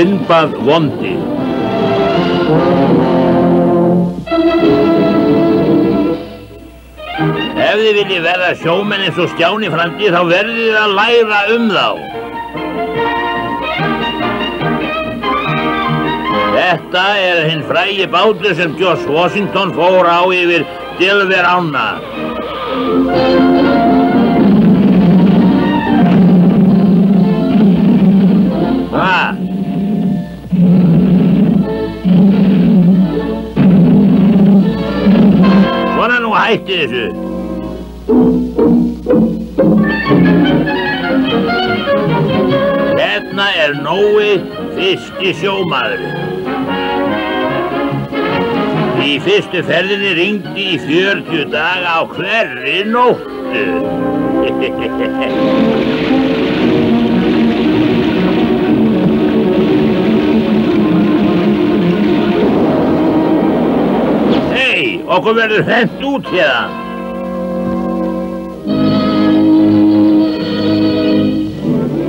Sinbad vondi. Ef þið viljið verða sjómenn eins og Stjáni framtíð þá verðið þið að læra þá. Þetta hinn frægi bátur sem George Washington fór á yfir Delaware ána. Svona nú hætti þessu. Hérna Nói, fyrsti sjómaðurinn. Í fyrstu ferðinni rigndi í 40 daga á hverri nóttu. Hei, okkur verður hent út hérna.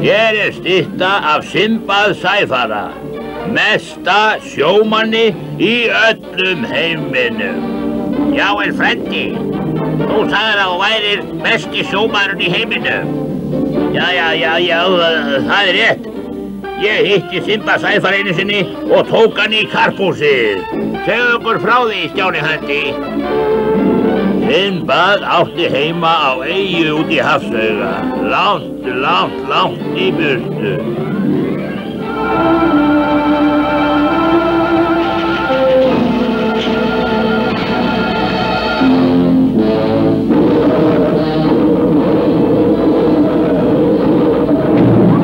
Hér stytta af Sinbad sæfara. Mesta sjómanni í öllum heiminum. Já, en frendi, þú sagðir að þú værir mesti sjómaðurinn í heiminum. Já, það rétt. Ég hitti Sinbad sæfara einu sinni og tók hann í karphúsið. Segðu okkur frá því, Stjáni frændi. Sinbad átti heima á eyju út í hafsauga. Langt í burtu.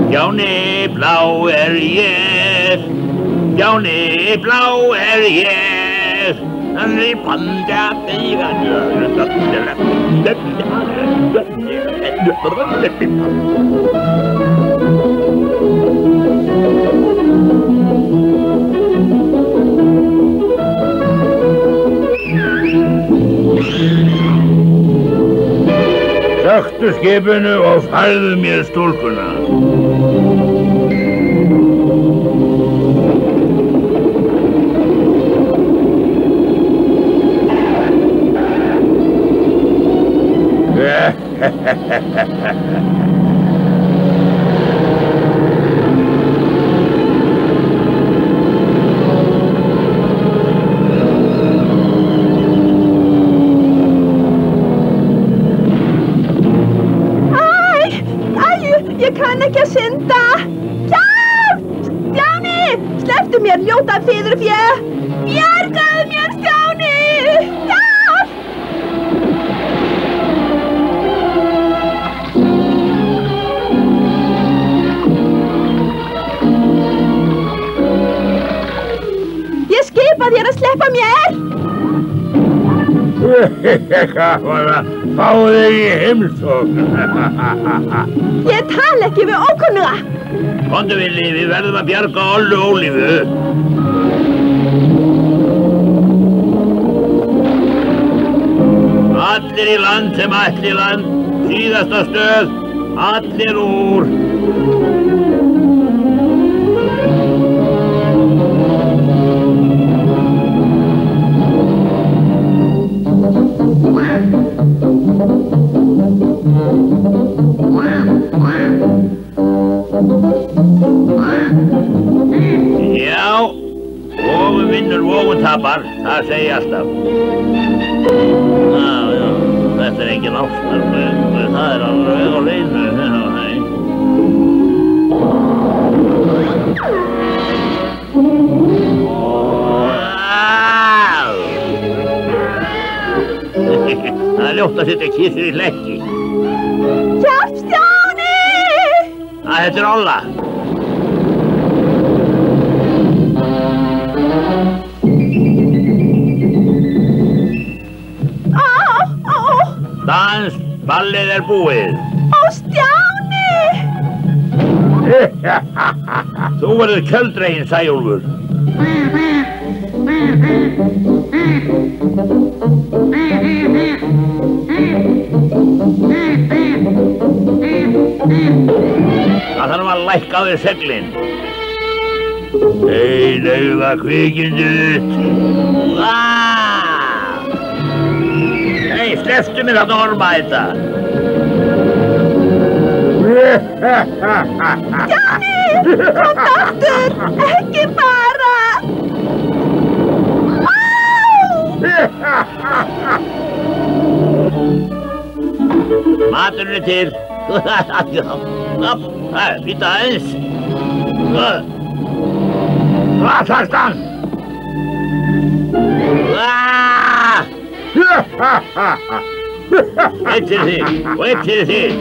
Stjáni blá ég, Stjáni blá ég, hann panda Söktu skipinu og færðu mér stúlkuna. Ég kann ekki að synda. Hjálp! Stjáni! Slepptu mér, ljóta fiðurfé! Bjargaðu mér, Stjáni! Hjálp! Ég skipa þér að sleppa mér! Fá þig í heimsókn. Ég tala ekki við ókunnuga. Komdu Villi, við verðum að bjarga Ollu Ólífu. Allir í land sem ætli land. Síðasta stöð. Allir úr. Já, vofum vinnur, vofum tapar, það segi ég alltaf. Já, þetta engin ástarflöð, það alveg á hreinu. Það ljótt að setja kísur í hlekki. Hjálp, Stjáni! Þetta Olla. Dans, ballið búið. Ó, Stjáni! Þú verður kjöldreginn, Sæólfur. Það þarf að lækka á þér seglin. Heilauga kvikindið. Nei, slepptu mér þarna orma þetta. Johnny, kom aftur, ekki fara. Maturinn er til. Býta aðeins. Hvað þarst hann? Eitt fyrir þig og eitt fyrir þig.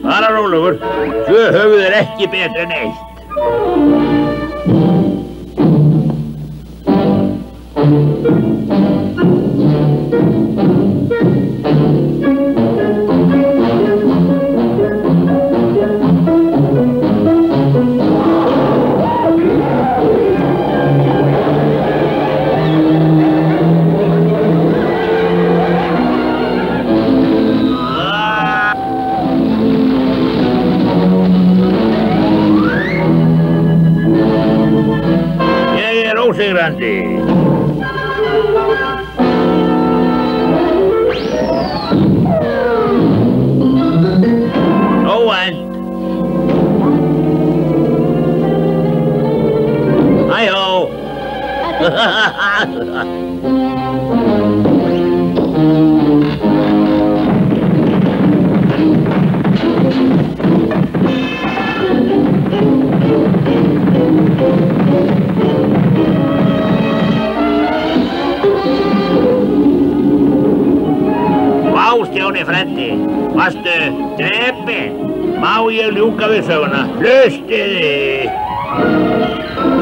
Fara rólegur, tvö höfuð er ekki betur en eitt. Ósigrandi. Óvænt. Hæ-hó. Stjáni frændi, varstu drepinn? Má ég ljúka við söguna? Hlustiði!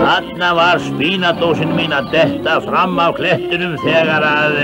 Þarna var spínadósin mín að detta fram á klettinum þegar að...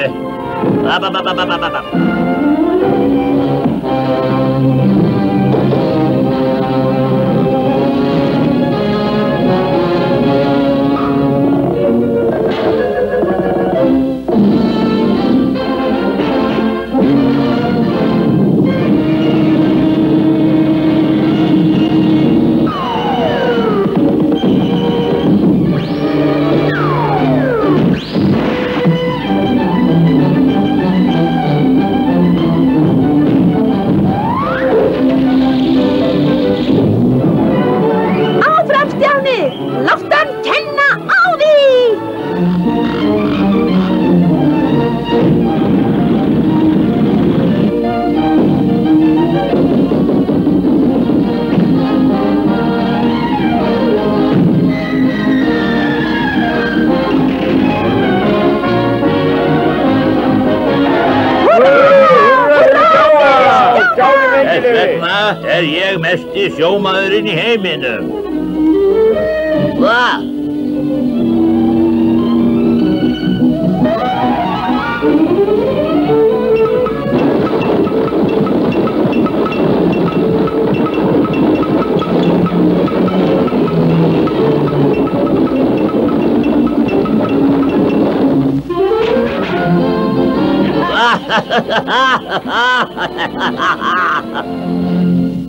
Þess vegna er ég mesti sjómaðurinn í heiminum. Hvað? Ha ha ha ha ha ha ha ha ha ha.